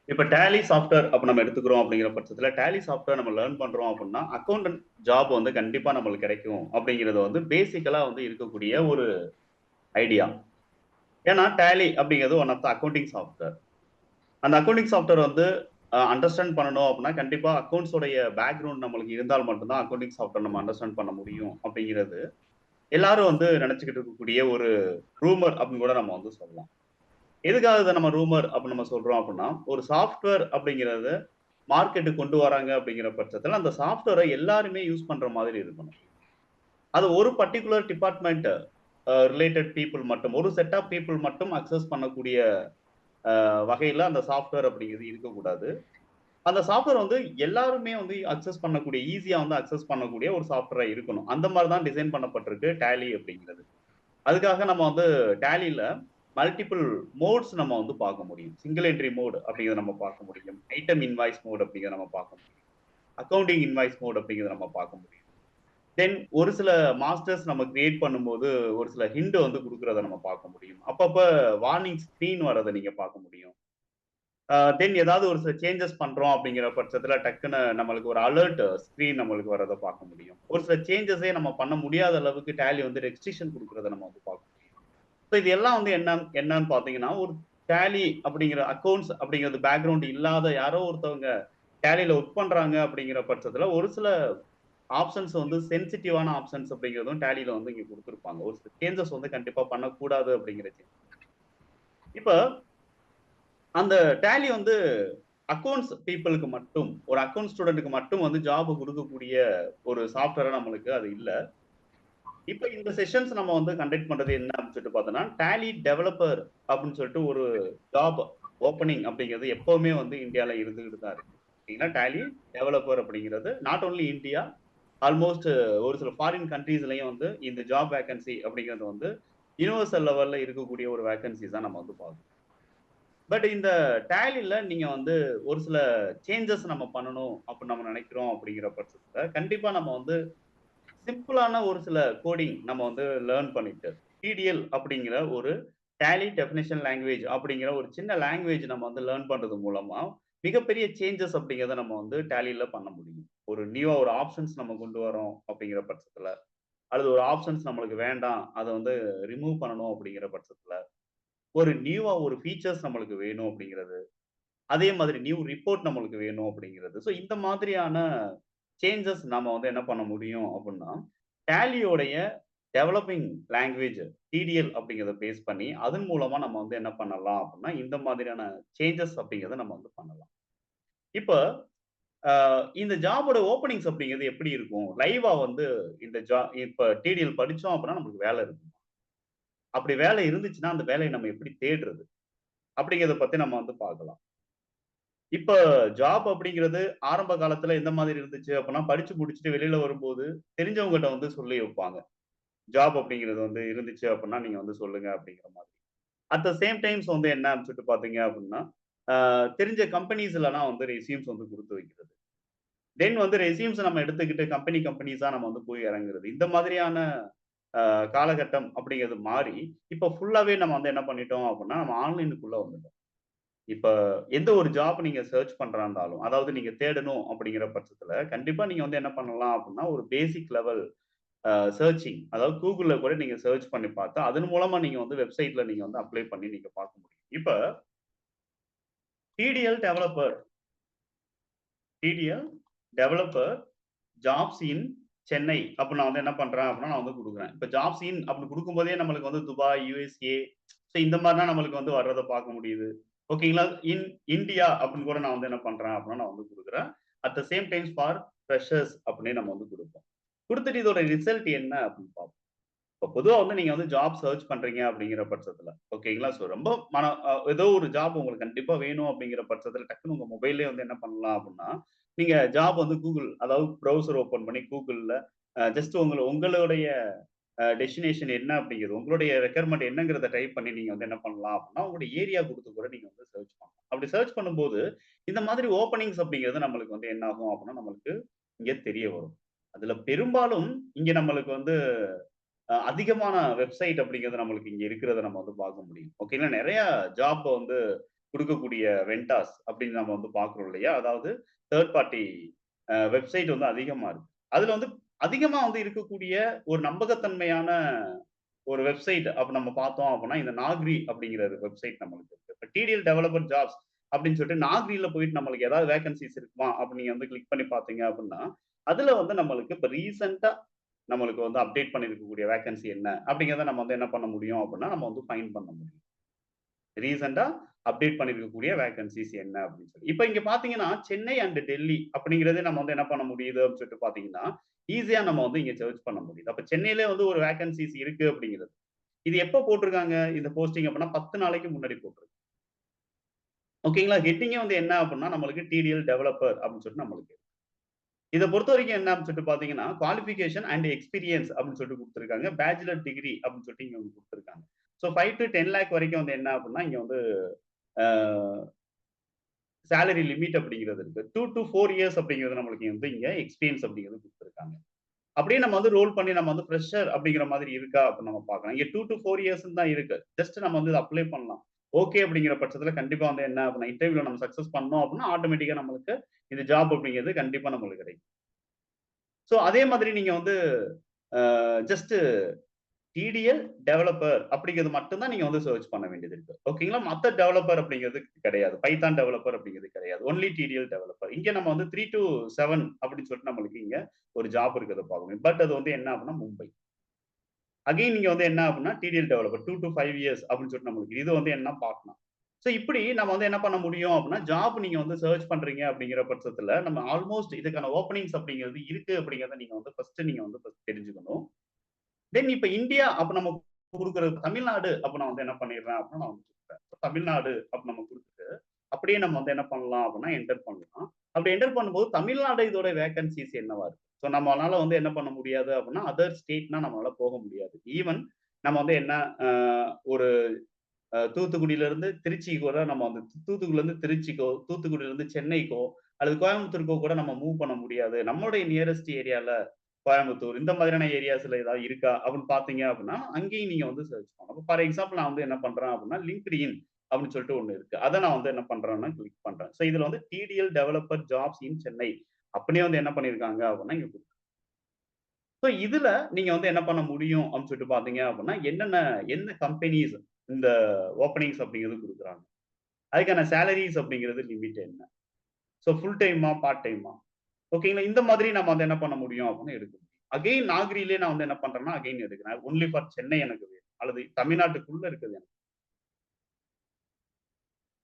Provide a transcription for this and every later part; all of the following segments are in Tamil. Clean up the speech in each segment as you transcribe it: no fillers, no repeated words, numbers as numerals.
இப்ப டேலி சாஃப்ட்வேர் அப்ப நம்ம எடுத்துக்கிறோம் அப்படிங்கிற பட்சத்துல, டேலி சாஃப்ட்வேர் நம்ம லேர்ன் பண்றோம் அப்படின்னா, அக்கவுண்டன்ட் ஜாப் வந்து கண்டிப்பா நம்மளுக்கு கிடைக்கும் அப்படிங்கிறது வந்து பேசிக்கலா வந்து இருக்கக்கூடிய ஒரு ஐடியா. ஏன்னா டேலி அப்படிங்கிறது one of the accounting software. அந்த அக்கவுண்டிங் சாஃப்ட்வேர் வந்து அண்டர்ஸ்டாண்ட் பண்ணணும் அப்படின்னா, கண்டிப்பா அக்கவுண்ட்ஸ் உடைய பேக்கிரவுண்ட் நம்மளுக்கு இருந்தால் மட்டும் தான் அக்கவுண்டிங் சாஃப்ட்வேர் நம்ம அண்டர்ஸ்டாண்ட் பண்ண முடியும் அப்படிங்கிறது, எல்லாரும் வந்து நினைச்சுக்கிட்டு இருக்கக்கூடிய ஒரு ரூமர் அப்படின்னு கூட நம்ம வந்து சொல்லலாம். எதுக்காக இத நம்ம ரூமர் அப்படின்னு நம்ம சொல்றோம் அப்படின்னா, ஒரு சாஃப்ட்வேர் அப்படிங்கிறது மார்க்கெட்டுக்கு கொண்டு வராங்க அப்படிங்கிற பட்சத்துல, அந்த சாஃப்ட்வேர எல்லாருமே யூஸ் பண்ற மாதிரி இருக்கணும். அது ஒரு பர்ட்டிகுலர் டிபார்ட்மெண்ட் ரிலேட்டட் பீப்பிள் மட்டும், ஒரு செட் ஆஃப் பீப்பிள் மட்டும் அக்சஸ் பண்ணக்கூடிய வகையில அந்த சாஃப்ட்வேர் அப்படிங்கிறது இருக்கக்கூடாது. அந்த சாஃப்ட்வேர் வந்து எல்லாருமே வந்து அக்சஸ் பண்ணக்கூடிய, ஈஸியா வந்து அக்சஸ் பண்ணக்கூடிய ஒரு சாஃப்ட்வேரா இருக்கணும். அந்த மாரி தான் டிசைன் பண்ணப்பட்டிருக்கு டேலி அப்படிங்கிறது. அதுக்காக நம்ம வந்து டேலில மல்டிபிள் மோட்ஸ் நம்ம வந்து பார்க்க முடியும். சிங்கிள் என்ட்ரி மோட் அப்படிங்கிறத நம்ம பார்க்க முடியும். ஐட்டம் இன்வாய்ஸ் மோட் அப்படிங்கிறத நம்ம பார்க்க முடியும். அக்கவுண்டிங் இன்வாய்ஸ் மோட் அப்படிங்கிறத நம்ம பார்க்க முடியும். தென் ஒரு சில மாஸ்டர்ஸ் நம்ம கிரியேட் பண்ணும்போது, ஒரு சில ஹிண்ட் வந்து குடுக்குறத நம்ம பார்க்க முடியும். அப்பப்ப வார்னிங் ஸ்க்ரீன் வரத நீங்க பார்க்க முடியும். தென் ஏதாவது ஒரு சில சேஞ்சஸ் பண்றோம் அப்படிங்கிற பட்சத்துல டக்குனு நம்மளுக்கு ஒரு அலர்ட் ஸ்க்ரீன் நம்மளுக்கு வரத பார்க்க முடியும். ஒரு சில சேஞ்சஸே நம்ம பண்ண முடியாத அளவுக்கு டேலி வந்து ரெஸ்ட்ரிக்ஷன் குடுக்குறத நம்ம வந்து பார்க்க முடியும். ஸோ இது எல்லாம் வந்து என்னன்னு பார்த்தீங்கன்னா, ஒரு டேலி அப்படிங்கிற அக்கவுண்ட்ஸ் அப்படிங்கிறது பேக்கிரவுண்ட் இல்லாத யாரோ ஒருத்தவங்க டேலில ஒர்க் பண்றாங்க அப்படிங்கிற பட்சத்துல, ஒரு சில ஆப்ஷன்ஸ் வந்து சென்சிட்டிவான ஆப்ஷன்ஸ் அப்படிங்கிறதும் டேலில வந்து இங்க குடுத்திருப்பாங்க. ஒரு சில சேஞ்சஸ் வந்து கண்டிப்பா பண்ணக்கூடாது அப்படிங்கிற இப்ப அந்த டேலி வந்து அக்கவுண்ட்ஸ் பீப்பிள்க்கு மட்டும், ஒரு அக்கவுண்ட் ஸ்டூடண்ட்க்கு மட்டும் வந்து ஜாப் குடுக்கக்கூடிய ஒரு சாஃப்ட்வேரா நம்மளுக்கு அது இல்ல. இப்ப இந்த செஷன்ஸ் நம்ம வந்து கண்டக்ட் பண்றது என்ன அப்படின்னு சொல்லிட்டு பார்த்தோம்னா, டேலி டெவலப்பர் அப்படின்னு சொல்லிட்டு ஒரு ஜாப் ஓப்பனிங் அப்படிங்கிறது எப்பவுமே வந்து இந்தியால இருந்துகிட்டு தான் இருக்கு. பார்த்தீங்கன்னா, டேலி டெவலப்பர் அப்படிங்கிறது நாட் ஒன்லி இந்தியா, ஆல்மோஸ்ட் ஒரு சில ஃபாரின் கண்ட்ரீஸ்லயும் வந்து இந்த ஜாப் வேக்கன்சி அப்படிங்கிறது வந்து யுனிவர்சல் லெவல்ல இருக்கக்கூடிய ஒரு வேக்கன்சிஸ் தான் நம்ம வந்து பார்க்கிறோம். பட் இந்த டேலில நீங்க வந்து ஒரு சில சேஞ்சஸ் நம்ம பண்ணணும் அப்படின்னு நம்ம நினைக்கிறோம் அப்படிங்கிற பட்சத்துல, கண்டிப்பா நம்ம வந்து சிம்பிளான ஒரு சில கோடிங் நம்ம வந்து லேர்ன் பண்ணிட்டு, டிடிஎல் அப்படிங்கிற ஒரு டேலி டெஃபினிஷன் லாங்குவேஜ் அப்படிங்கிற ஒரு சின்ன லாங்குவேஜ் நம்ம வந்து லேர்ன் பண்றது மூலமா, மிகப்பெரிய சேஞ்சஸ் அப்படிங்கிறத நம்ம வந்து டேலில பண்ண முடியும். ஒரு நியூவா ஒரு ஆப்ஷன்ஸ் நம்ம கொண்டு வரோம் அப்படிங்கிற பட்சத்துல, அல்லது ஒரு ஆப்ஷன்ஸ் நம்மளுக்கு வேண்டாம். அத வந்து ரிமூவ் பண்ணணும் அப்படிங்கிற பட்சத்துல, ஒரு நியூவா ஒரு ஃபீச்சர்ஸ் நம்மளுக்கு வேணும் அப்படிங்கிறது. அதே மாதிரி நியூ ரிப்போர்ட் நம்மளுக்கு வேணும் அப்படிங்கிறது. ஸோ இந்த மாதிரியான சேஞ்சஸ் நம்ம வந்து என்ன பண்ண முடியும் அப்படின்னா, டேலியோடைய டெவலப்பிங் லாங்குவேஜ் டிடிஎல் அப்படிங்கிறத பேஸ் பண்ணி, அதன் மூலமா நம்ம வந்து என்ன பண்ணலாம் அப்படின்னா, இந்த மாதிரியான சேஞ்சஸ் அப்படிங்கிறத நம்ம வந்து பண்ணலாம். இப்ப அ இந்த ஜாபோட ஓப்பனிங்ஸ் அப்படிங்கிறது எப்படி இருக்கும்? லைவா வந்து இந்த இப்ப டிடிஎல் படிச்சோம் அப்படின்னா நமக்கு வேலை இருக்கும். அப்படி வேலை இருந்துச்சுன்னா, அந்த வேலைய நம்ம எப்படி தேடுறது? அப்படிங்கிறத பத்தி நம்ம வந்து பார்க்கலாம். இப்ப ஜாப் அப்படிங்கிறது ஆரம்ப காலத்துல எந்த மாதிரி இருந்துச்சு அப்படின்னா, படிச்சு முடிச்சுட்டு வெளியில வரும்போது, தெரிஞ்சவங்கட்ட வந்து சொல்லி வைப்பாங்க. ஜாப் அப்படிங்கிறது வந்து இருந்துச்சு அப்படின்னா, நீங்க வந்து சொல்லுங்க அப்படிங்கிற மாதிரி. அட் த சேம் டைம்ஸ் வந்து என்ன அப்படின்னு சொல்லிட்டு பார்த்தீங்க அப்படின்னா, தெரிஞ்ச கம்பெனிஸ்லலாம் வந்து ரெஸ்யூம்ஸ் வந்து குடுத்து வைக்கிறது. தென் வந்து ரெஸ்யூம்ஸ் நம்ம எடுத்துக்கிட்டு கம்பெனிஸா நம்ம வந்து போய் இறங்குறது. இந்த மாதிரியான காலகட்டம் அப்படிங்கிறது மாறி, இப்ப ஃபுல்லாவே நம்ம வந்து என்ன பண்ணிட்டோம் அப்படின்னா, நம்ம ஆன்லைனுக்குள்ள வந்துட்டோம். இப்ப எந்த ஒரு ஜாப் நீங்க சர்ச் பண்றா இருந்தாலும், அதாவது நீங்க தேடணும் அப்படிங்கிற பட்சத்துல, கண்டிப்பா நீங்க வந்து என்ன பண்ணலாம் அப்படின்னா, ஒரு பேசிக் லெவல் சர்ச்சிங் அதாவது Googleல கூட நீங்க சர்ச் பண்ணி பார்த்தா, அதன் மூலமா நீங்க வந்து வெப்சைட்ல நீங்க வந்து அப்ளை பண்ணி நீங்க பார்க்க முடியும். இப்ப DDL developer DDL developer jobs in Chennai அப்ப நான் வந்து என்ன பண்றேன் அப்படின்னா, நான் வந்து குடுக்குறேன். இப்ப ஜாப்ஸ் இன் அப்படின்னு குடுக்கும்போதே நம்மளுக்கு வந்து துபாய், யுஎஸ்ஏ ஸோ இந்த மாரிலாம் நம்மளுக்கு வந்து வர்றத பார்க்க முடியுது. ஓகேங்களா? இன் இந்தியா அப்படின்னு கூட நான் வந்து என்ன பண்றேன் அப்படின்னா, நான் வந்து குடுக்குறேன். At the same times for freshers அப்படின்னு நம்ம வந்து குடுப்போம். குடுத்துட்டு இதோட ரிசல்ட் என்ன அப்படின்னு பார்ப்போம். இப்ப பொதுவா வந்து நீங்க வந்து ஜாப் சர்ச் பண்றீங்க அப்படிங்கிற பட்சத்துல, ஓகேங்களா? ஸோ ரொம்ப ஏதோ ஒரு ஜாப் உங்களுக்கு கண்டிப்பா வேணும் அப்படிங்கிற பட்சத்துல, டக்குனு உங்க மொபைல்லயே வந்து என்ன பண்ணலாம் அப்படின்னா, நீங்க ஜாப் வந்து Google அதாவது ப்ரௌசர் ஓப்பன் பண்ணி Googleல ஜஸ்ட் உங்களுடைய டெஸ்டினேஷன் என்ன அப்படிங்கிறது, உங்களுடைய ரெக்யர்மென்ட் என்னங்கிறத டைப் பண்ணி நீங்க வந்து என்ன பண்ணலாம் அப்படின்னா, உங்களுடைய ஏரியா குடுத்து கூட நீங்க வந்து சர்ச் பண்ணலாம். அப்படி சர்ச் பண்ணும்போது, இந்த மாதிரி ஓப்பனிங்ஸ் அப்படிங்கிறது நம்மளுக்கு வந்து என்ன ஆகும் அப்படின்னா, நம்மளுக்கு இங்க தெரிய வரும். அதுல பெரும்பாலும் இங்க நம்மளுக்கு வந்து அதிகமான வெப்சைட் அப்படிங்கிறது நம்மளுக்கு இங்க இருக்கிறத நம்ம வந்து பார்க்க முடியும். ஓகேங்களா? நெறைய ஜாப் வந்து குடுக்கக்கூடிய வெண்டாஸ் அப்படின்னு நம்ம வந்து பார்க்குறோம் இல்லையா? அதாவது தேர்ட் பார்ட்டி வெப்சைட் வந்து அதிகமா இருக்கு. அதுல வந்து அதிகமா வந்து இருக்கக்கூடிய ஒரு நம்பகத்தன்மையான ஒரு வெப்சைட் அப்ப நம்ம பார்த்தோம் அப்படின்னா, இந்த நாக்ரி அப்படிங்கிற வெப்சைட் நம்மளுக்கு இருக்கு. இப்ப டிடிஎல் டெவலப்பர் ஜாப்ஸ் அப்படின்னு சொல்லிட்டு நாக்ரில போயிட்டு நம்மளுக்கு ஏதாவது வேக்கன்சிஸ் இருக்குமா? அப்படி நீங்க வந்து கிளிக் பண்ணி பார்த்தீங்க அப்படின்னா, அதுல வந்து நம்மளுக்கு இப்ப ரீசென்ட்டா நம்மளுக்கு வந்து அப்டேட் பண்ணியிருக்கக்கூடிய வேக்கன்சி என்ன? அப்படிங்கிறத நம்ம வந்து என்ன பண்ண முடியும் அப்படின்னா, நம்ம வந்து ஃபைண்ட் பண்ண முடியும். ரீசென்ட்டா அப்டேட் பண்ணியிருக்கக்கூடிய வேக்கன்சிஸ் என்ன அப்படின்னு சொல்லி. இப்ப இங்க பார்த்தீங்கன்னா, சென்னை அண்ட் டெல்லி அப்படிங்கிறதே நம்ம வந்து என்ன பண்ண முடியுது அப்படின்னு சொல்லிட்டு பார்த்தீங்கன்னா, ஈஸியா நம்ம வந்து இங்க சர்ச் பண்ண முடியுது. அப்ப சென்னையிலே வந்து ஒரு வேக்கன்சிஸ் இருக்கு அப்படிங்கிறது. இது எப்ப போட்டிருக்காங்க இந்த போஸ்டிங் அப்படின்னா 10 நாளைக்கு முன்னாடி போட்டிருக்கு. ஓகேங்களா? ஹெட்டிங்கே வந்து என்ன அப்படின்னா, நம்மளுக்கு டிடிஎல் டெவலப்பர் அப்படின்னு சொல்லிட்டு நம்மளுக்கு இருக்கு. இத பொறுத்தவரைக்கும் என்ன அப்படின்னு சொல்லிட்டு பார்த்தீங்கன்னா, குவாலிஃபிகேஷன் அண்ட் எக்ஸ்பீரியன்ஸ் அப்படின்னு சொல்லிட்டு குடுத்திருக்காங்க. பேச்சுலர் டிகிரி அப்படின்னு சொல்லிட்டு இங்க வந்து குடுத்திருக்காங்க. ஸோ 5 டூ 10 லேக் வரைக்கும் வந்து என்ன அப்படின்னா, இங்க வந்து அ சேலரி லிமிட் அப்படிங்கிறது இருக்கு. 2 டூ 4 இயர்ஸ் அப்படிங்கிறது நம்மளுக்கு வந்து இங்க எக்ஸ்பீரியன்ஸ் அப்படிங்கிறது குடுத்திருக்காங்க. அப்படியே நம்ம வந்து ரோல் பண்ணி நம்ம வந்து ஃப்ரெஷர் அப்படிங்கிற மாதிரி இருக்கா அப்படின்னு நம்ம பார்க்கலாம். இங்க 2 டூ 4 இயர்ஸ்ன்னு தான் இருக்கு. ஜஸ்ட் நம்ம வந்து இத அப்ளை பண்ணலாம். ஓகே அப்படிங்கிற பட்சத்தில கண்டிப்பா வந்து என்ன அப்படின்னா, இன்டர்வியூல நம்ம சக்சஸ் பண்ணோம் அப்படின்னா, ஆட்டோமேட்டிக்கா நம்மளுக்கு இந்த ஜாப் அப்படிங்கிறது கண்டிப்பா நம்மளுக்கு கிடைக்கும். ஸோ அதே மாதிரி நீங்க வந்து ஜஸ்ட் டிடிஎல் டெவலப்பர் அப்படிங்கிறது மட்டும் தான் நீங்க வந்து சர்ச் பண்ண வேண்டியது இருக்கு. ஓகேங்களா? மத்த டெவலப்பர் அப்படிங்கிறது கிடையாது. பைதான் டெவலப்பர் அப்படிங்கிறது கிடையாது. Only DDL developer. இங்க நம்ம வந்து 3 டூ 7 அப்படின்னு சொல்லிட்டு நம்மளுக்கு இங்க ஒரு ஜாப் இருக்கிறத பார்க்க முடியும். பட் அது வந்து என்ன அப்படின்னா மும்பை. அகைன் நீங்க வந்து என்ன அப்படின்னா டிடிஎல் டெவலப்பர் 2 டூ 5 இயர்ஸ் அப்படின்னு சொல்லிட்டு நம்மளுக்கு இது வந்து என்ன பார்க்கலாம். ஸோ இப்படி நம்ம வந்து என்ன பண்ண முடியும் அப்படின்னா, ஜாப் நீங்க வந்து சர்ச் பண்றீங்க அப்படிங்கிற பட்சத்துல நம்ம ஆல்மோஸ்ட் இதுக்கான ஓப்பனிங்ஸ் அப்படிங்கிறது இருக்கு அப்படிங்கிறத நீங்க வந்து ஃபர்ஸ்ட் தெரிஞ்சுக்கணும். தென் இப்ப இந்தியா அப்ப நம்ம குடுக்குறது தமிழ்நாடு அப்ப நான் வந்து என்ன பண்ணிடுறேன் அப்படின்னா, நான் வந்து குடுக்குறேன். தமிழ்நாடு அப்ப நம்ம குடுத்துட்டு, அப்படியே நம்ம வந்து என்ன பண்ணலாம் அப்படின்னா, என்டர் பண்ணலாம். அப்படி என்டர் பண்ணும்போது தமிழ்நாடு இதோட வேக்கன்சிஸ் என்னவா இருக்கு? ஸோ நம்மனால வந்து என்ன பண்ண முடியாது அப்படின்னா, அதர் ஸ்டேட்னா நம்மளால போக முடியாது. ஈவன் நம்ம வந்து என்ன அ ஒரு தூத்துக்குடியிலிருந்து திருச்சி கூட நம்ம வந்து தூத்துக்குடியிலிருந்து திருச்சிக்கோ, தூத்துக்குடியிலிருந்து சென்னைக்கோ, அல்லது கோயம்புத்தூருக்கோ கூட நம்ம மூவ் பண்ண முடியாது. நம்மளுடைய நியரஸ்ட் ஏரியால கோயம்புத்தூர் இந்த மாதிரியான ஏரியாஸ்ல ஏதாவது இருக்கா? அப்படின்னு பார்த்தீங்க அப்படின்னா, அங்கேயும் நீங்க வந்து சர்ச் பண்ணணும். ஃபார் எக்ஸாம்பிள் நான் வந்து என்ன பண்றேன் அப்படின்னா, லிங்க்டின் அப்படின்னு சொல்லிட்டு ஒண்ணு இருக்கு. அத நான் வந்து என்ன பண்றேன்னா, கிளிக் பண்றேன். ஸோ இதுல வந்து DDL developer jobs in Chennai அப்படியே வந்து என்ன பண்ணியிருக்காங்க அப்படின்னா, இங்க ஸோ இதுல நீங்க வந்து என்ன பண்ண முடியும் அப்படின்னு சொல்லிட்டு பார்த்தீங்க அப்படின்னா, எந்த கம்பெனிஸ் இந்த ஓப்பனிங்ஸ் அப்படிங்கிறது குடுக்குறாங்க. அதுக்கான சேலரிஸ் அப்படிங்கிறது லிமிட் என்ன? ஸோ ஃபுல் டைமா? பார்ட் டைமா? ஓகேங்களா? இந்த மாதிரி நம்ம வந்து என்ன பண்ண முடியும் அப்படின்னு எடுக்க முடியும். அகைன் நாக்ரியிலே நான் வந்து என்ன பண்றேன்னா, அகைன் எடுக்கிறேன். ஒன்லி ஃபார் சென்னை எனக்கு வேணும். அல்லது தமிழ்நாட்டுக்குள்ள இருக்குது எனக்கு.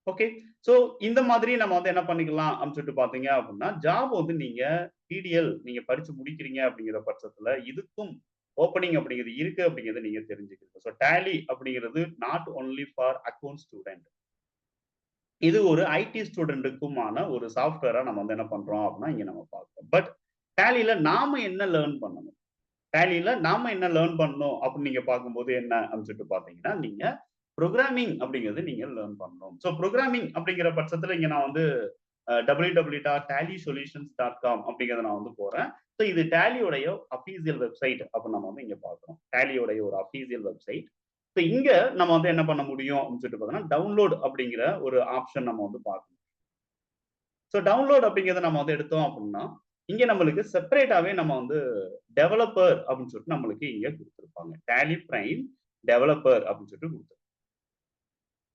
ஓகே. ஸோ இந்த மாதிரி நம்ம வந்து என்ன பண்ணிக்கலாம் அப்படின்னு சொல்லிட்டு பார்த்தீங்க அப்படின்னா, ஜாப் வந்து நீங்க டிடிஎல் நீங்க படிச்சு முடிக்கிறீங்க அப்படிங்கிற பட்சத்துல, இதுக்கும் ஓப்பனிங் அப்படிங்கிறது இருக்கு அப்படிங்கிறத நீங்க தெரிஞ்சுக்கணும். ஸோ டேலி அப்படிங்கிறது not only for account student. இது ஒரு ஐடி ஸ்டூடண்ட்டுக்குமான ஒரு சாஃப்ட்வேரா நம்ம வந்து என்ன பண்றோம் அப்படின்னா, இங்க நம்ம பார்க்கிறோம். பட் டேலில நாம என்ன லேர்ன் பண்ணணும்? டேலில நாம என்ன லேர்ன் பண்ணணும் அப்படின்னு நீங்க பார்க்கும்போது என்ன அப்படின்னு சொல்லிட்டு பார்த்தீங்கன்னா, நீங்க புரோகிராமிங் அப்படிங்கிறது நீங்க லேர்ன் பண்ணணும். ஸோ புரோகிராமிங் அப்படிங்கிற பட்சத்துல இங்க நான் வந்து www.tallysolutions.com அப்படிங்கிறத நான் வந்து போறேன். ஸோ இது டேலியோடைய அஃபீசியல் வெப்சைட் அப்படின்னு நம்ம வந்து இங்க பார்க்கிறோம். டேலியோடைய ஒரு அஃபீசியல் வெப்சைட். ஸோ இங்க நம்ம வந்து என்ன பண்ண முடியும் அப்படின்னு சொல்லிட்டு பார்த்தீங்கன்னா, டவுன்லோட் அப்படிங்கிற ஒரு ஆப்ஷன் நம்ம வந்து பார்க்கணும். ஸோ டவுன்லோட் அப்படிங்கிறத நம்ம வந்து எடுத்தோம் அப்படின்னா, இங்க நம்மளுக்கு செப்பரேட்டாவே நம்ம வந்து டெவலப்பர் அப்படின்னு சொல்லிட்டு நம்மளுக்கு இங்க குடுத்திருப்பாங்க. டேலி பிரைம் டெவலப்பர் அப்படின்னு சொல்லிட்டு குடுத்திருப்பாங்க.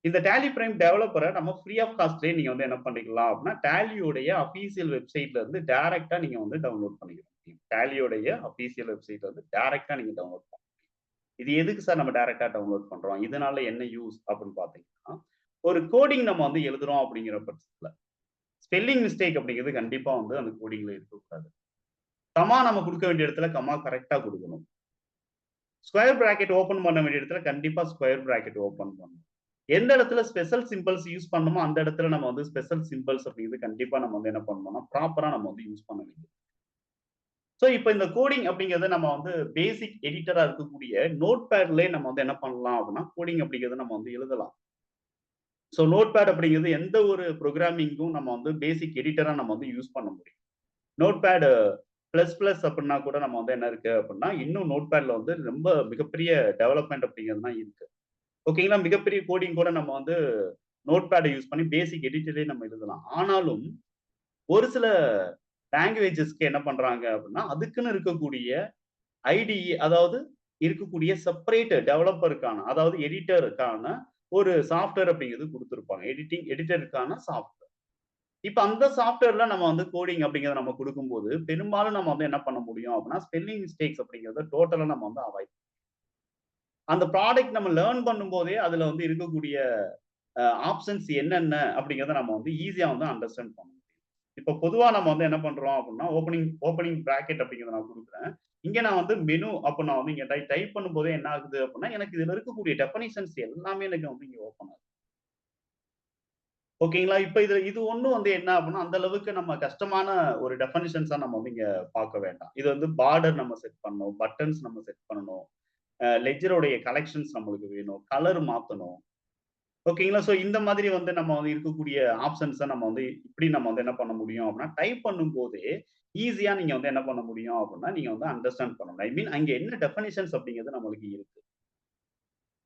இந்த டேலி பிரைம் டெவலப்பர நம்ம ஃப்ரீ ஆஃப் காஸ்ட்லயே நீங்க வந்து என்ன பண்ணிக்கலாம் அப்படின்னா, டேலியோடைய அஃபீசியல் வெப்சைட்ல இருந்து டைரக்ட்டா நீங்க வந்து டவுன்லோட் பண்ணிக்க முடியும். டேலியோடைய அஃபீசியல் வெப்சைட்ல இருந்து டைரக்ட்டா நீங்க டவுன்லோட் பண்ணலாம். இது எதுக்கு சார் நம்ம டைரக்ட்டா டவுன்லோட் பண்றோம்? இதனால என்ன யூஸ் அப்படின்னு பார்த்தீங்கன்னா, ஒரு கோடிங் நம்ம வந்து எழுதுறோம் அப்படிங்கிற பட்சத்துல, ஸ்பெல்லிங் மிஸ்டேக் அப்படிங்கிறது கண்டிப்பா வந்து அந்த கோடிங்ல இருக்கக்கூடாது. கமா நம்ம குடுக்க வேண்டிய இடத்துல கமா கரெக்ட்டா குடுக்கணும். ஸ்கொயர் பிராக்கெட் ஓப்பன் பண்ண வேண்டிய இடத்துல கண்டிப்பா ஸ்கொயர் பிராக்கெட் ஓப்பன் பண்ணணும். எந்த இடத்துல ஸ்பெஷல் சிம்பல்ஸ் யூஸ் பண்ணணுமோ, அந்த இடத்துல நம்ம வந்து ஸ்பெஷல் சிம்பல்ஸ் அப்படிங்கிறது கண்டிப்பா நம்ம வந்து என்ன பண்ணணும்னா, ப்ராப்பரா நம்ம வந்து யூஸ் பண்ண வேண்டியது. ஸோ இப்ப இந்த கோடிங் அப்படிங்கிறத நம்ம வந்து பேசிக் எடிட்டரா இருக்கக்கூடிய நோட்பேட்லயே நம்ம வந்து என்ன பண்ணலாம் அப்படின்னா, கோடிங் அப்படிங்கிறத நம்ம வந்து எழுதலாம். ஸோ நோட்பேட் அப்படிங்கிறது எந்த ஒரு புரோகிராமிங்க்கும் நம்ம வந்து பேசிக் எடிட்டரா நம்ம வந்து யூஸ் பண்ண முடியும். நோட்பேட் பிளஸ் பிளஸ் அப்படின்னா கூட நம்ம வந்து என்ன இருக்கு அப்படின்னா, இன்னும் நோட்பேட்ல வந்து ரொம்ப மிகப்பெரிய டெவலப்மெண்ட் அப்படிங்கிறது தான் இருக்கு. ஓகேங்களா? மிகப்பெரிய கோடிங் கூட நம்ம வந்து நோட் பேடை யூஸ் பண்ணி பேசிக் எடிட்டரே நம்ம எழுதலாம். ஆனாலும் ஒரு சில லாங்குவேஜஸ்க்கு என்ன பண்றாங்க அப்படின்னா, அதுக்குன்னு இருக்கக்கூடிய ஐடிஇ அதாவது இருக்கக்கூடிய செப்பரேட் டெவலப்பருக்கான அதாவது எடிட்டருக்கான ஒரு சாஃப்ட்வேர் அப்படிங்கிறது குடுத்திருப்பாங்க. எடிட்டருக்கான சாஃப்ட்வேர். இப்ப அந்த சாஃப்ட்வேர்ல நம்ம வந்து கோடிங் அப்படிங்கிறத நம்ம குடுக்கும்போது, பெரும்பாலும் நம்ம வந்து என்ன பண்ண முடியும் அப்படின்னா, ஸ்பெல்லிங் மிஸ்டேக்ஸ் அப்படிங்கிறத டோட்டலா நம்ம வந்து அவாய்ட் அந்த ப்ராடக்ட் நம்ம லேர்ன் பண்ணும்போதே, அதுல வந்து இருக்கக்கூடிய ஆப்ஷன்ஸ் என்னென்ன அப்படிங்கிறத நம்ம வந்து ஈஸியா வந்து அண்டர்ஸ்டாண்ட் பண்ண முடியும். இப்ப பொதுவா நம்ம வந்து என்ன பண்றோம் அப்படின்னா, ஓப்பனிங் ஓப்பனிங் பிராக்கெட் அப்படிங்கிறத நான் குடுக்குறேன். இங்க நான் வந்து மெனு அப்ப நான் வந்து இங்க டைப் பண்ணும்போதே என்ன ஆகுது அப்படின்னா, எனக்கு இதுல இருக்கக்கூடிய டெஃபனிஷன்ஸ் எல்லாமே எனக்கு வந்து இங்க ஓப்பன் ஆகுது. ஓகேங்களா? இப்ப இது ஒண்ணும் வந்து என்ன அப்படின்னா, அந்த அளவுக்கு நம்ம கஷ்டமான ஒரு டெஃபனிஷன்ஸா நம்ம வந்து இங்க பார்க்க வேண்டாம். இது வந்து பார்டர் நம்ம செட் பண்ணணும். பட்டன்ஸ் நம்ம செட் பண்ணணும். லெட்ஜருடைய கலெக்ஷன்ஸ் நம்மளுக்கு வேணும். கலர் மாத்தணும். ஓகேங்களா? ஸோ இந்த மாதிரி வந்து நம்ம வந்து இருக்கக்கூடிய ஆப்ஷன்ஸ நம்ம வந்து இப்படி நம்ம வந்து என்ன பண்ண முடியும் அப்படின்னா, டைப் பண்ணும்போதே ஈஸியா நீங்க வந்து என்ன பண்ண முடியும் அப்படின்னா, நீங்க வந்து அண்டர்ஸ்டாண்ட் பண்ணணும். ஐ மீன் அங்க என்ன டெஃபனிஷன்ஸ் அப்படிங்கிறது நம்மளுக்கு இருக்கு.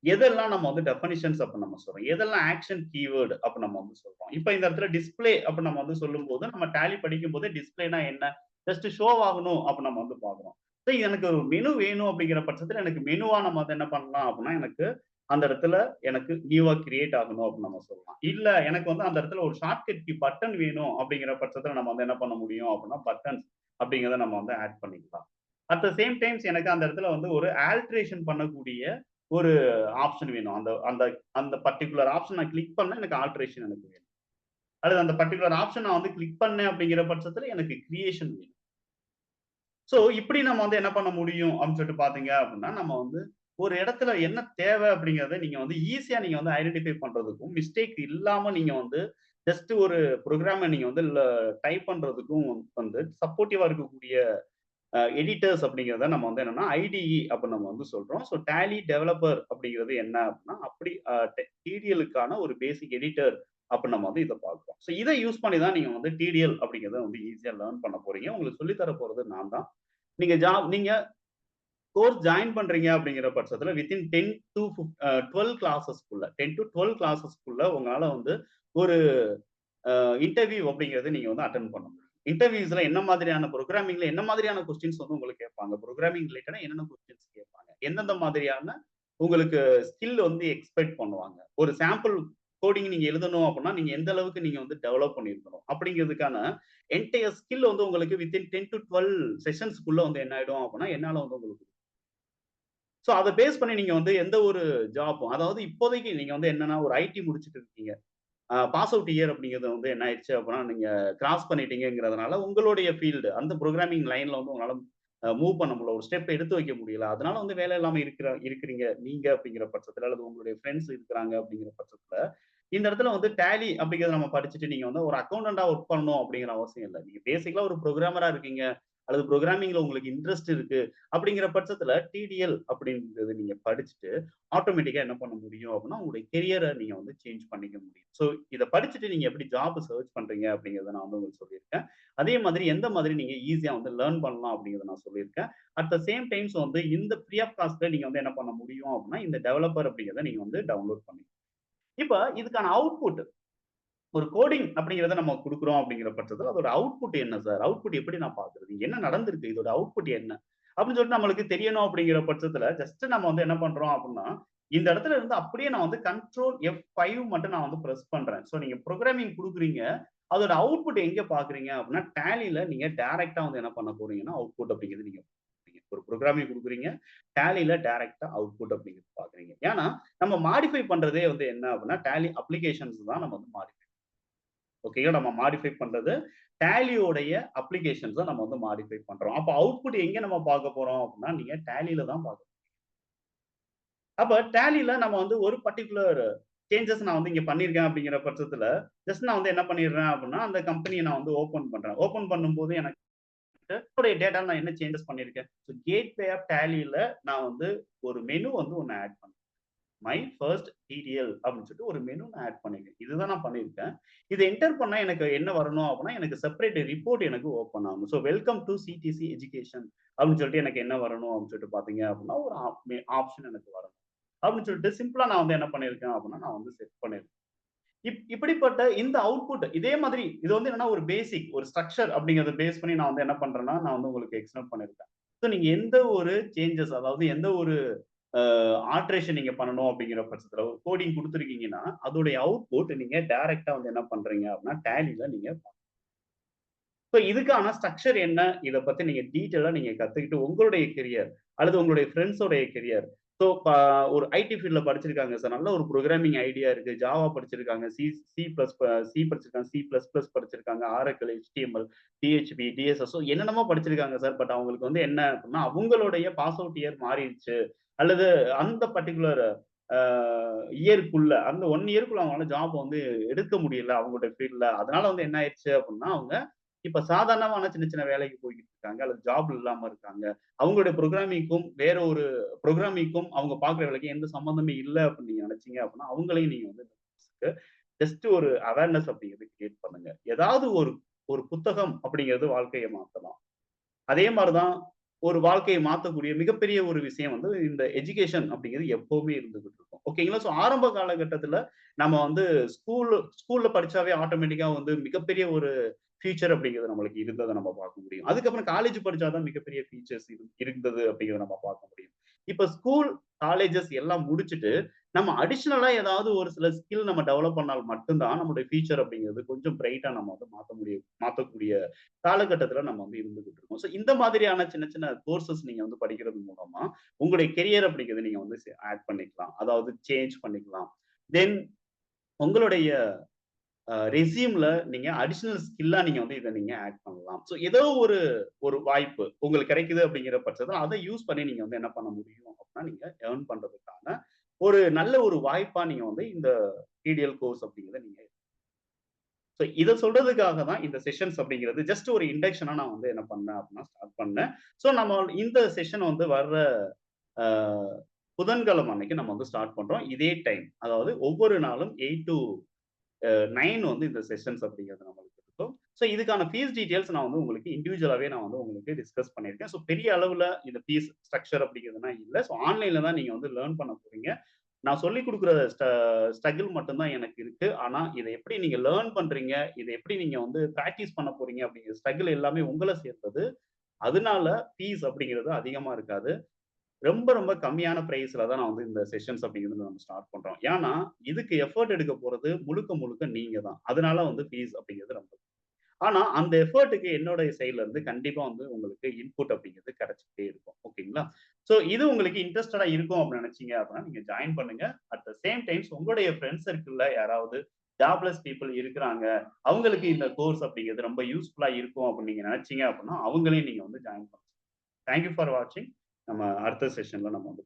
எதெல்லாம் நம்ம வந்து டெஃபனிஷன்ஸ் அப்ப நம்ம சொல்றோம். எதெல்லாம் ஆக்ஷன் கீவர்ட் அப்ப நம்ம வந்து சொல்றோம். இப்ப இந்த இடத்துல டிஸ்ப்ளே அப்ப நம்ம வந்து சொல்லும்போது, நம்ம டேலி படிக்கும்போது டிஸ்ப்ளேனா என்ன? ஜஸ்ட் ஷோ ஆகணும் அப்ப நம்ம வந்து பார்க்கிறோம். சோ எனக்கு ஒரு மெனு வேணும் அப்படிங்கிற பட்சத்துல எனக்கு மெனுவா நம்ம வந்து என்ன பண்ணலாம் அப்படின்னா, எனக்கு அந்த இடத்துல எனக்கு நியூவா கிரியேட் ஆகணும் அப்படின்னு நம்ம சொல்லலாம். இல்ல எனக்கு வந்து அந்த இடத்துல ஒரு ஷார்ட்கட் கீ பட்டன் வேணும் அப்படிங்கிற பட்சத்துல நம்ம வந்து என்ன பண்ண முடியும் அப்படின்னா, பட்டன்ஸ் அப்படிங்கிறத நம்ம வந்து ஆட் பண்ணிக்கலாம். அட் த சேம் டைம்ஸ் எனக்கு அந்த இடத்துல வந்து ஒரு ஆல்டரேஷன் பண்ணக்கூடிய ஒரு ஆப்ஷன் வேணும். அந்த அந்த அந்த பர்ட்டிகுலர் ஆப்ஷன் நான் கிளிக் பண்ணா எனக்கு ஆல்டரேஷன் எனக்கு வேணும். அல்லது அந்த பர்ட்டிகுலர் ஆப்ஷன் நான் வந்து கிளிக் பண்ணேன் அப்படிங்கிற பட்சத்துல எனக்கு கிரியேஷன் வேணும். சோ இப்படி நம்ம வந்து என்ன பண்ண முடியும் அப்படின்னு சொல்லிட்டு பார்த்தீங்க அப்படின்னா, நம்ம வந்து ஒரு இடத்துல என்ன தேவை அப்படிங்கிறத நீங்க வந்து ஈஸியா நீங்க வந்து ஐடென்டிஃபை பண்றதுக்கும், மிஸ்டேக் இல்லாம நீங்க வந்து ஜஸ்ட் ஒரு புரோகிராம நீங்க வந்து டைப் பண்றதுக்கும் வந்து சப்போர்ட்டிவா இருக்கக்கூடிய எடிட்டர்ஸ் அப்படிங்கிறத நம்ம வந்து என்னன்னா ஐடிஇ அப்படின்னு நம்ம வந்து சொல்றோம். ஸோ டேலி டெவலப்பர் அப்படிங்கிறது என்ன அப்படின்னா, அப்படி டிடிஎல்லுக்கான ஒரு பேசிக் எடிட்டர் அப்படின்னு நம்ம வந்து இத பார்க்கிறோம். ஸோ இத யூஸ் பண்ணி தான் நீங்க வந்து டிடிஎல் அப்படிங்கிறத வந்து ஈஸியா லேர்ன் பண்ண போறீங்க. உங்களுக்கு சொல்லி தர போறது நான் தான். நீங்க கோர்ஸ் ஜாயின் பண்றீங்க அப்படிங்கிற பட்சத்துல வித்தின் 10 டூ 12 கிளாஸஸ்க்குள்ள 10 டூ 12 கிளாஸஸ்க்குள்ள உங்களால வந்து ஒரு இன்டர்வியூ அப்படிங்கிறது நீங்க வந்து அட்டெண்ட் பண்ண முடியும். இன்டர்வியூஸ்ல என்ன மாதிரியான புரோகிராமிங்ல என்ன மாதிரியான கொஸ்டின்ஸ் வந்து உங்களுக்கு கேட்பாங்க? புரோகிராமிங் ரிலேட்டடா என்னென்ன கொஸ்டின்ஸ் கேட்பாங்க? எந்தெந்த மாதிரியான உங்களுக்கு ஸ்கில் வந்து எக்ஸ்பெக்ட் பண்ணுவாங்க? ஒரு சாம்பிள் கோடிங் நீங்க எழுதணும் அப்படின்னா, நீங்க எந்த அளவுக்கு நீங்க வந்து டெவலப் பண்ணியிருக்கணும்? அப்படிங்கிறதுக்கான என்டையர் ஸ்கில் வந்து உங்களுக்கு வித்தின் 10 டூ 12 செஷன்ஸ்க்குள்ள வந்து என்ன ஆயிடும் அப்படின்னா, என்னால வந்து உங்களுக்கு சோ அத பேஸ் பண்ணி நீங்க வந்து எந்த ஒரு ஜாப்பும் அதாவது இப்போதைக்கு நீங்க வந்து என்னன்னா ஒரு ஐடி முடிச்சுட்டு இருக்கீங்க. பாஸ் அவுட் இயர் அப்படிங்கிறது வந்து என்ன ஆயிடுச்சு அப்படின்னா, நீங்க கிராஸ் பண்ணிட்டீங்கங்கிறதுனால, உங்களுடைய ஃபீல்டு அந்த புரோகிராமிங் லைன்ல வந்து உங்களால மூவ் பண்ண முடியல. ஒரு ஸ்டெப் எடுத்து வைக்க முடியல. அதனால வந்து வேலை இல்லாம இருக்கிறீங்க நீங்க அப்படிங்கிற பட்சத்துல, அல்லது உங்களுடைய ஃப்ரெண்ட்ஸ் இருக்கிறாங்க அப்படிங்கிற பட்சத்துல, இந்த இடத்துல வந்து டேலி அப்படிங்கிறத நம்ம படிச்சுட்டு நீங்க வந்து ஒரு அக்கவுண்டன்ட்டா ஒர்க் பண்ணணும் அப்படிங்கிற அவசியம் இல்ல. நீங்க பேசிக்கலா ஒரு புரோகிராமரா இருக்கீங்க, அல்லது புரோகிராமிங்ல உங்களுக்கு இன்ட்ரெஸ்ட் இருக்கு அப்படிங்கிற பட்சத்துல டிடிஎல் அப்படிங்கிறது நீங்க படிச்சுட்டு ஆட்டோமேட்டிக்கா என்ன பண்ண முடியும் அப்படின்னா, உங்களுடைய கெரியர நீங்க வந்து சேஞ்ச் பண்ணிக்க முடியும். ஸோ இத படிச்சுட்டு நீங்க எப்படி ஜாப் சர்ச் பண்றீங்க அப்படிங்கிறத நான் வந்து உங்களுக்கு சொல்லியிருக்கேன். அதே மாதிரி எந்த மாதிரி நீங்க ஈஸியா வந்து லேர்ன் பண்ணலாம் அப்படிங்கிறத நான் சொல்லியிருக்கேன். அட் த சேம் டைம்ஸ் வந்து இந்த ஃப்ரீ ஆஃப் காஸ்ட்ல நீங்க வந்து என்ன பண்ண முடியும் அப்படின்னா, இந்த டெவலப்பர் அப்படிங்கிறத நீங்க வந்து டவுன்லோட் பண்ணிக்கலாம். இப்ப இதுக்கான அவுட்புட் ஒரு கோடிங் அப்படிங்கிறத நம்ம குடுக்குறோம் அப்படிங்கிற பட்சத்துல, அதோட அவுட்புட் என்ன சார்? அவுட்புட் எப்படி நான் பார்க்கிறது? என்ன நடந்திருக்கு? இதோட அவுட்புட் என்ன? அப்படின்னு சொல்லிட்டு நம்மளுக்கு தெரியணும் அப்படிங்கிற பட்சத்துல, ஜஸ்ட் நம்ம வந்து என்ன பண்றோம் அப்படின்னா, இந்த இடத்துல இருந்து அப்படியே நான் வந்து கண்ட்ரோல் F5 மட்டும் நான் வந்து பிரஸ் பண்றேன். சோ நீங்க புரோகிராமிங் குடுக்குறீங்க. அதோட அவுட்புட் எங்க பார்க்குறீங்க அப்படின்னா, டேலில நீங்க டைரக்ட்டா வந்து என்ன பண்ண போறீங்கன்னா, அவுட்புட் அப்படிங்கிறது நீங்க பார்க்குறீங்க. ஒரு புரோகிராமிங் குடுக்குறீங்க. டேலில டைரக்ட்டா அவுட்புட் அப்படிங்கிறது பார்க்குறீங்க. ஏன்னா, நம்ம மாடிஃபை பண்றதே வந்து என்ன அப்படின்னா, டேலி அப்ளிகேஷன்ஸ் தான் நம்ம வந்து ஓகேங்களா? நம்ம மாடிஃபை பண்றது டேலியோடைய அப்ளிகேஷன்ஸ நம்ம வந்து மாடிஃபை பண்றோம். அப்ப அவுட்புட் எங்க நம்ம பார்க்க போறோம் அப்டின்னா, நீங்க டேலில தான் பார்க்க அப்ப டேலில நம்ம வந்து ஒரு பர்ட்டிகுலர் சேஞ்சஸ் நான் வந்து இங்க பண்ணியிருக்கேன் அப்படிங்கிற பட்சத்துல, ஜஸ்ட் நான் வந்து என்ன பண்ணிடுறேன் அப்டின்னா, அந்த கம்பெனிய நான் வந்து ஓப்பன் பண்றேன். ஓப்பன் பண்ணும்போது எனக்கு என்னுடைய டேட்டால நான் என்ன சேஞ்சஸ் பண்ணியிருக்கேன். ஸோ கேட்வே ஆஃப் டேலில நான் வந்து ஒரு மெனு வந்து ஒண்ணு ஆட் பண்ணேன். மை ஃபர்ஸ்ட் டிடிஎல் அப்படின்னு சொல்லிட்டு ஒரு மெனு நான் ஆட் பண்ணிருக்கேன். இதுதான் நான் பண்ணியிருக்கேன். இத என்டர் பண்ணா எனக்கு என்ன வரணும் அப்படின்னா, எனக்கு செப்பரேட் ரிப்போர்ட் எனக்கு ஓப்பன் ஆகும். So welcome to CDC education அப்படின்னு சொல்லிட்டு எனக்கு என்ன வரணும் அப்படின்னு சொல்லிட்டு பார்த்தீங்க அப்படின்னா, ஒரு ஆப்ஷன் எனக்கு வரணும். அப்படின்னு சொல்லிட்டு சிம்பிளா நான் வந்து என்ன பண்ணியிருக்கேன் அப்படின்னா, நான் வந்து செட் பண்ணியிருக்கேன். இப்படிப்பட்ட இந்த அவுட்புட் இதே மாதிரி இது வந்து என்னன்னா ஒரு பேசிக் ஒரு ஸ்ட்ரக்சர் அப்படிங்கிறத பேஸ் பண்ணி நான் வந்து என்ன பண்றேன்னா, நான் வந்து உங்களுக்கு எக்ஸ்பிளைன் பண்ணியிருக்கேன். ஸோ நீங்க எந்த ஒரு சேஞ்சஸ் அதாவது எந்த ஒரு ஆல்டரேஷன் நீங்க பண்ணணும் அப்படிங்கிற பட்சத்துல ஒரு கோடிங் குடுத்துருக்கீங்கன்னா, அதோடைய அவுட்புட் நீங்க டைரக்ட்டா வந்து என்ன பண்றீங்க அப்படின்னா, டேலில நீங்க ஸோ இதுக்கான ஸ்ட்ரக்சர் என்ன? இத பத்தி நீங்க டீட்டெயிலா நீங்க கத்துக்கிட்டு உங்களுடைய கெரியர் அல்லது உங்களுடைய ஃபிரெண்ட்ஸோடைய கெரியர். ஸோ ஒரு ஐடி ஃபீல்ட்ல படிச்சிருக்காங்க சார். நல்ல ஒரு புரோகிராமிங் ஐடியா இருக்கு. ஜாவா படிச்சிருக்காங்க. சி பிளஸ் சி படிச்சிருக்காங்க. சி பிளஸ் பிளஸ் படிச்சிருக்காங்க. Oracle, HTML, PHP, DSS so என்னென்னமோ படிச்சிருக்காங்க சார். பட் அவங்களுக்கு வந்து என்ன அப்டின்னா, அவங்களுடைய பாஸ் அவுட் இயர் மாறிருச்சு. அல்லது அந்த பர்ட்டிகுலர் அ இயர்க்குள்ள அந்த 1 இயர்க்குள்ள அவங்களால ஜாப் வந்து எடுக்க முடியல அவங்களுடைய ஃபீல்ட்ல. அதனால வந்து என்ன ஆயிருச்சு அப்டின்னா, அவங்க இப்ப சாதாரணமான சின்ன சின்ன வேலைக்கு போய்க்கிட்டு இருக்காங்க. அல்லது ஜாப் இல்லாம இருக்காங்க. அவங்களுடைய புரோகிராமிங்க்கும் வேற ஒரு புரோகிராமிங்க்கும் அவங்க பார்க்குற வேலைக்கும் எந்த சம்மந்தமே இல்ல அப்படின்னு நீங்க நினைச்சீங்க அப்படின்னா, அவங்களையும் நீங்க வந்து ஜஸ்ட் ஒரு அவேர்னஸ் அப்படிங்கிறது கிரியேட் பண்ணுங்க. ஏதாவது ஒரு ஒரு புத்தகம் அப்படிங்கிறது வாழ்க்கைய மாத்தலாம். அதே மாரி தான் ஒரு வாழ்க்கைய மாத்தக்கூடிய மிகப்பெரிய ஒரு விஷயம் வந்து இந்த எஜுகேஷன் அப்படிங்கிறது எப்பவுமே இருந்துகிட்டு இருக்கும். ஓகேங்களா? ஸோ ஆரம்ப காலகட்டத்தில நம்ம வந்து ஸ்கூல்ல படிச்சாவே ஆட்டோமேட்டிக்கா வந்து மிகப்பெரிய ஒரு ஃபியூச்சர் அப்படிங்கிறது நம்மளுக்கு இருந்தத நம்ம பார்க்க முடியும். அதுக்கப்புறம் காலேஜ் படிச்சா தான் மிகப்பெரிய ஃபீச்சர்ஸ் இருந்தது அப்படிங்கிறத நம்ம பார்க்க முடியும். இப்ப ஸ்கூல், காலேஜஸ் எல்லாம் முடிச்சுட்டு, நம்ம அடிஷனலா ஏதாவது ஒரு சில ஸ்கில் நம்ம டெவலப் பண்ணால் மட்டும் தான் நம்முடைய ஃபியூச்சர் அப்படிங்கிறது கொஞ்சம் பிரைட்டா நம்ம வந்து மாத்தக்கூடிய காலகட்டத்தில நம்ம வந்து இருந்துகிட்டு இருக்கோம். ஸோ இந்த மாதிரியான சின்ன சின்ன கோர்சஸ் நீங்க வந்து படிக்கிறது மூலமா, உங்களுடைய கெரியர் அப்படிங்கிறத நீங்க வந்து ஆட் பண்ணிக்கலாம். அதாவது சேஞ்ச் பண்ணிக்கலாம். தென் உங்களுடைய ரெஸ்யூம்ல நீங்க அடிஷனல் ஸ்கில்லா நீங்க வந்து இத நீங்க ஆட் பண்ணலாம். ஸோ ஏதோ ஒரு ஒரு வாய்ப்பு உங்களுக்கு கிடைக்குது அப்படிங்கிற பட்சத்தில அத யூஸ் பண்ணி நீங்க வந்து என்ன பண்ண முடியும் அப்படின்னா, நீங்க எர்ன் பண்றதுக்கான ஒரு நல்ல ஒரு வாய்ப்பா நீங்க வந்து இந்த டிடிஎல் கோர்ஸ் அப்படிங்கிறத நீங்க ஸோ இத சொல்றதுக்காக தான் இந்த செஷன்ஸ் அப்படிங்கிறது ஜஸ்ட் ஒரு இண்டக்ஷனா நான் வந்து என்ன பண்ணேன் அப்படின்னா ஸ்டார்ட் பண்ணேன். ஸோ நம்ம இந்த செஷன் வந்து வர்ற அ புதன்கிழமை அன்னைக்கு நம்ம வந்து ஸ்டார்ட் பண்றோம். இதே டைம். அதாவது ஒவ்வொரு நாளும் 8 டூ 9 வந்து இந்த செஷன்ஸ் அப்படிங்கிறது நம்மளுக்கு இருக்கும். ஸோ இதுக்கான ஃபீஸ் டீட்டெயில்ஸ் நான் வந்து உங்களுக்கு இண்டிவிஜுவலாவே நான் வந்து உங்களுக்கு டிஸ்கஸ் பண்ணியிருக்கேன். ஸோ பெரிய அளவுல இந்த ஃபீஸ் ஸ்ட்ரக்சர் அப்படிங்கிறதுலாம் இல்ல. ஸோ ஆன்லைன்ல தான் நீங்க வந்து லேர்ன் பண்ண போறீங்க. நான் சொல்லிக் குடுக்குற ஸ்ட்ரகிள் மட்டும் தான் எனக்கு இருக்கு. ஆனா, இத எப்படி நீங்க லேர்ன் பண்றீங்க? இத எப்படி நீங்க வந்து பிராக்டிஸ் பண்ண போறீங்க? அப்படிங்கிற ஸ்ட்ரகிள் எல்லாமே உங்கள சேர்ந்தது. அதனால ஃபீஸ் அப்படிங்கிறது அதிகமா இருக்காது. ரொம்ப ரொம்ப கம்மியான பிரைஸ்ல தான் நான் வந்து இந்த செஷன்ஸ் அப்படிங்கிறது நம்ம ஸ்டார்ட் பண்றோம். ஏன்னா, இதுக்கு எஃபோர்ட் எடுக்க போறது முழுக்க முழுக்க நீங்க தான். அதனால வந்து ஃபீஸ் அப்படிங்கிறது ரொம்ப ஆனா, அந்த எஃபோர்ட்க்கு என்னோடைய சைட்ல இருந்து கண்டிப்பா வந்து உங்களுக்கு இன்புட் அப்படிங்கிறது கிடைச்சுக்கிட்டே இருக்கும். ஓகேங்களா? ஸோ இது உங்களுக்கு இன்ட்ரஸ்டடா இருக்கும் அப்படின்னு நினைச்சீங்க அப்படின்னா, நீங்க ஜாயின் பண்ணுங்க. அட் த சேம் டைம்ஸ் உங்களுடைய ஃபிரெண்ட்ஸ் சர்க்கிள்ல யாராவது ஜாப்லெஸ் பீப்பிள் இருக்கிறாங்க. அவங்களுக்கு இந்த கோர்ஸ் அப்படிங்கிறது ரொம்ப யூஸ்ஃபுல்லா இருக்கும் அப்படின்னு நீங்க நினைச்சீங்க அப்படின்னா, அவங்களையும் நீங்க வந்து ஜாயின் பண்ணலாம். தேங்க் யூ ஃபார் வாட்சிங். நம்ம அடுத்த செஷன்ல நம்ம வந்து